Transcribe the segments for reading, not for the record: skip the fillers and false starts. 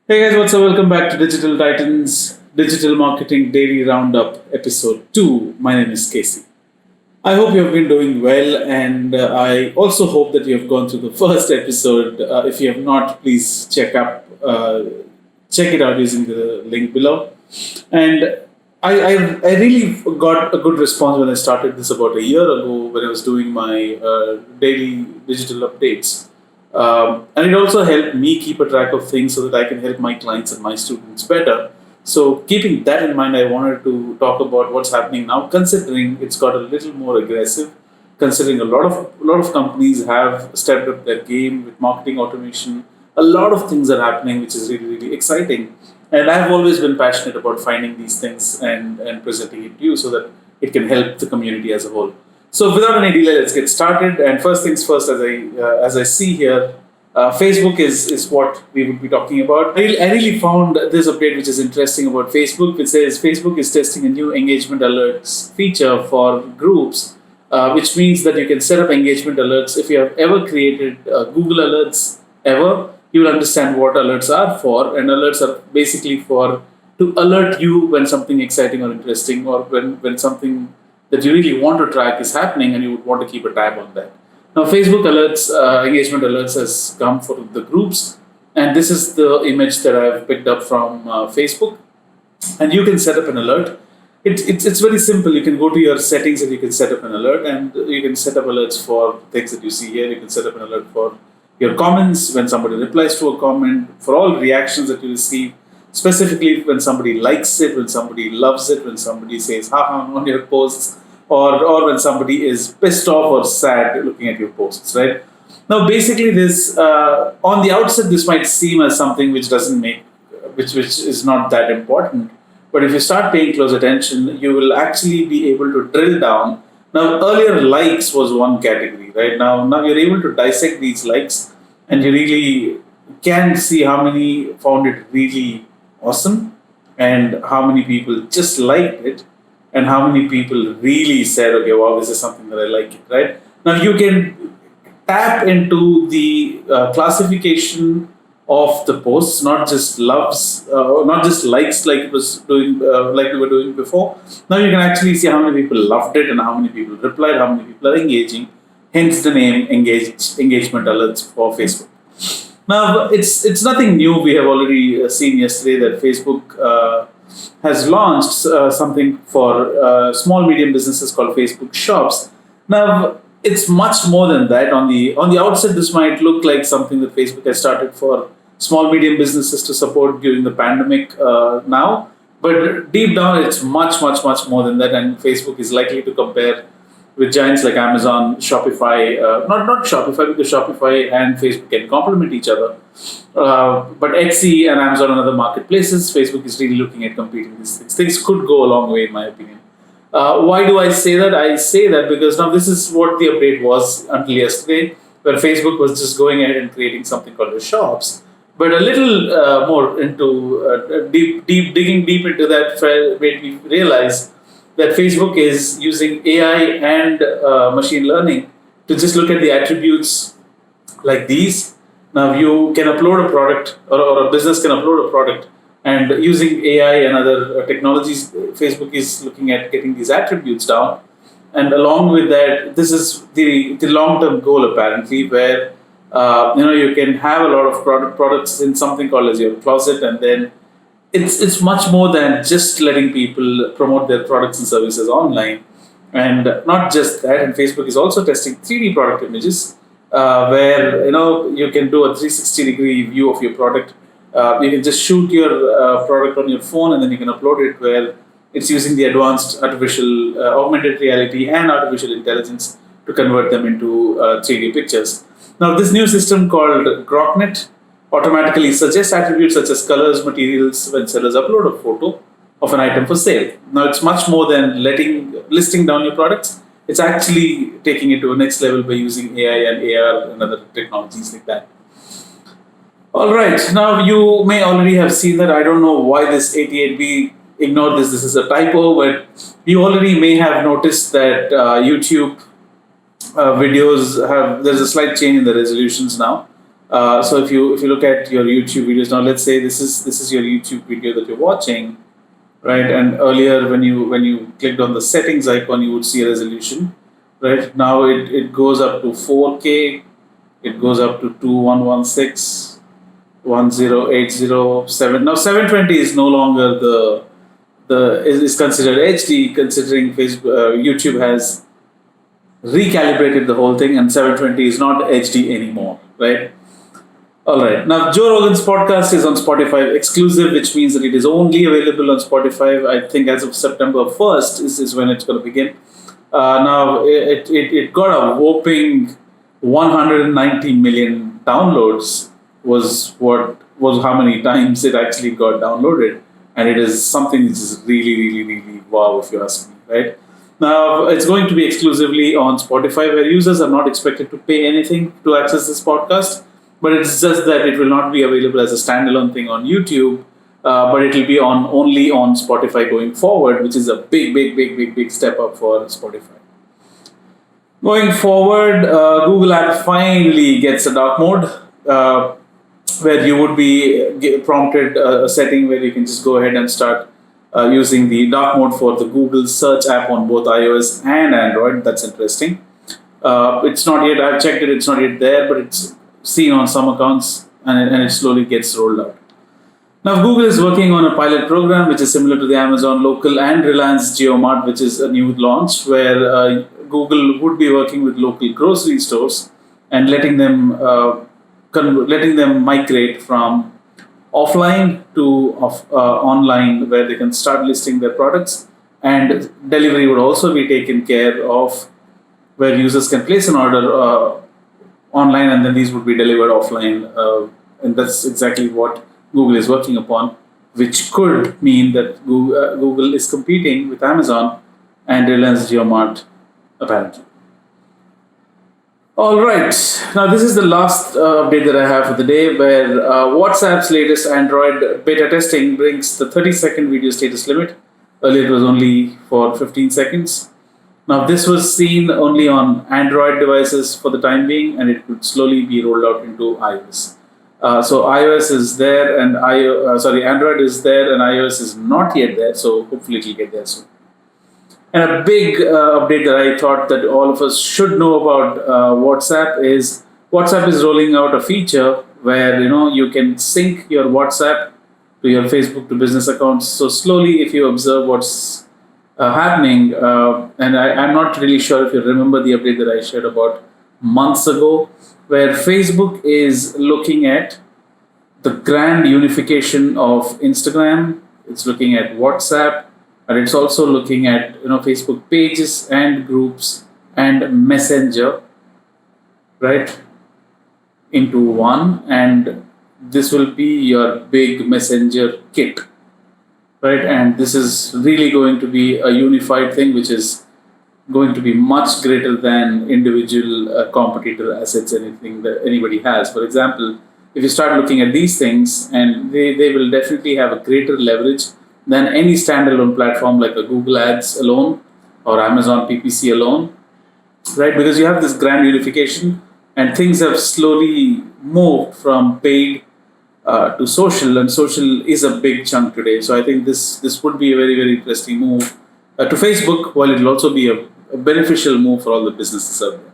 Hey guys, what's up? Welcome back to Digital Titans Digital Marketing Daily Roundup Episode 2. My name is Casey. I hope you have been doing well, and I also hope that you have gone through the first episode. If you have not, please check it out using the link below. And I really got a good response when I started this about a year ago when I was doing my daily digital updates. And it also helped me keep a track of things so that I can help my clients and my students better. So, keeping that in mind, I wanted to talk about what's happening now, considering it's got a little more aggressive. Considering a lot of companies have stepped up their game with marketing automation, a lot of things are happening, which is really exciting. And I've always been passionate about finding these things and presenting it to you so that it can help the community as a whole. So without any delay, let's get started. And first things first, as I see here, Facebook is what we would be talking about. I really found this update which is interesting about Facebook, which says Facebook is testing a new engagement alerts feature for groups, which means that you can set up engagement alerts. If you have ever created Google Alerts ever, you will understand what alerts are for. And alerts are basically for to alert you when something exciting or interesting, or when something that you really want to track is happening and you would want to keep a tab on that. Now, Facebook alerts, engagement alerts has come for the groups, and this is the image that I've picked up from Facebook. And you can set up an alert. It's very simple. You can go to your settings and you can set up an alert, and you can set up alerts for things that you see here. You can set up an alert for your comments when somebody replies to a comment, for all reactions that you receive, specifically when somebody likes it, when somebody loves it, when somebody says haha on your posts, or when somebody is pissed off or sad looking at your posts, right? Now, basically, this on the outset, this might seem as something which doesn't make, which is not that important. But if you start paying close attention, you will actually be able to drill down. Now, earlier likes was one category, right? Now you're able to dissect these likes, and you really can see how many found it really awesome, and how many people just liked it, and how many people really said, okay, wow, this is something that I like it, right? Now you can tap into the classification of the posts, not just loves, not just likes like it was doing, like we were doing before. Now you can actually see how many people loved it and how many people replied, how many people are engaging. Hence the name engagement alerts for Facebook. Now it's nothing new. We have already seen yesterday that Facebook has launched something for small medium businesses called Facebook Shops. Now it's much more than that. On the outset, this might look like something that Facebook has started for small medium businesses to support during the pandemic now, but deep down, it's much more than that. And Facebook is likely to compare with giants like Amazon, Shopify, not Shopify, because Shopify and Facebook can complement each other. But Etsy and Amazon and other marketplaces, Facebook is really looking at competing these things. Things could go a long way, in my opinion. Why do I say that? I say that because now this is what the update was until yesterday, where Facebook was just going ahead and creating something called the shops. But a little more into digging deep into that, made me realize that Facebook is using AI and machine learning to just look at the attributes like these. Now you can upload a product, or a business can upload a product, and using AI and other technologies, Facebook is looking at getting these attributes down. And along with that, this is the long-term goal apparently, where you can have a lot of products in something called as your closet, and then it's much more than just letting people promote their products and services online. And not just that, and Facebook is also testing 3D product images, where you can do a 360-degree view of your product. You can just shoot your product on your phone, and then you can upload it, where it's using the advanced artificial augmented reality and artificial intelligence to convert them into 3D pictures. Now, this new system called GrokNet automatically suggests attributes such as colors, materials when sellers upload a photo of an item for sale. Now, it's much more than listing down your products. It's actually taking it to a next level by using AI and AR and other technologies like that. All right, now you may already have seen that. I don't know why this 88B ignored this. This is a typo, but you already may have noticed that YouTube videos there's a slight change in the resolutions now. So if you look at your YouTube videos now, let's say this is your YouTube video that you're watching, right? And earlier when you clicked on the settings icon, you would see a resolution, right? Now it goes up to 4K, it goes up to 2116, 1080, now 720 is no longer is considered HD, considering YouTube has recalibrated the whole thing, and 720 is not HD anymore, right? All right. Now, Joe Rogan's podcast is on Spotify exclusive, which means that it is only available on Spotify. I think as of September 1st is when it's going to begin. Now, it got a whopping 190 million downloads, was how many times it actually got downloaded. And it is something which is really, really, really wow, if you ask me, right? Now, it's going to be exclusively on Spotify, where users are not expected to pay anything to access this podcast. But it's just that it will not be available as a standalone thing on YouTube, but it will be only on Spotify going forward, which is a big step up for Spotify. Going forward, Google App finally gets a dark mode, where you would be prompted a setting where you can just go ahead and start using the dark mode for the Google search app on both iOS and Android. That's interesting. It's not yet, I've checked it, it's not yet there, but it's seen on some accounts, and it slowly gets rolled out. Now, Google is working on a pilot program which is similar to the Amazon Local and Reliance JioMart, which is a new launch, where Google would be working with local grocery stores and letting them migrate from offline to online, where they can start listing their products, and delivery would also be taken care of, where users can place an order online, and then these would be delivered offline. And that's exactly what Google is working upon, which could mean that Google is competing with Amazon and Reliance JioMart, apparently. All right. Now, this is the last update that I have for the day, where WhatsApp's latest Android beta testing brings the 30-second video status limit. Earlier, it was only for 15 seconds. Now, this was seen only on Android devices for the time being, and it would slowly be rolled out into iOS. So iOS is there, and Android is there, and iOS is not yet there. So hopefully, it will get there soon. And a big update that I thought that all of us should know about WhatsApp is rolling out a feature where you can sync your WhatsApp to your Facebook to business accounts. So slowly, if you observe what's happening, and I'm not really sure if you remember the update that I shared about months ago, where Facebook is looking at the grand unification of Instagram. It's looking at WhatsApp, and it's also looking at Facebook pages and groups and Messenger, right, into one, and this will be your big Messenger kit, right? And this is really going to be a unified thing, which is going to be much greater than individual competitor assets, anything that anybody has. For example, if you start looking at these things, and they will definitely have a greater leverage than any standalone platform like a Google Ads alone or Amazon PPC alone, right? Because you have this grand unification, and things have slowly moved from paid to social, and social is a big chunk today. So I think this would be a very, very interesting move to Facebook, while it will also be a beneficial move for all the businesses out there.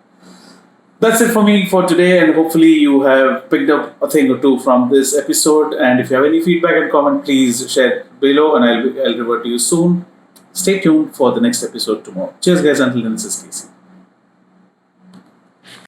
That's it for me for today, and hopefully you have picked up a thing or two from this episode. And if you have any feedback and comment, please share below, and I'll revert to you soon. Stay tuned for the next episode tomorrow. Cheers, guys. Until then, this is Casey.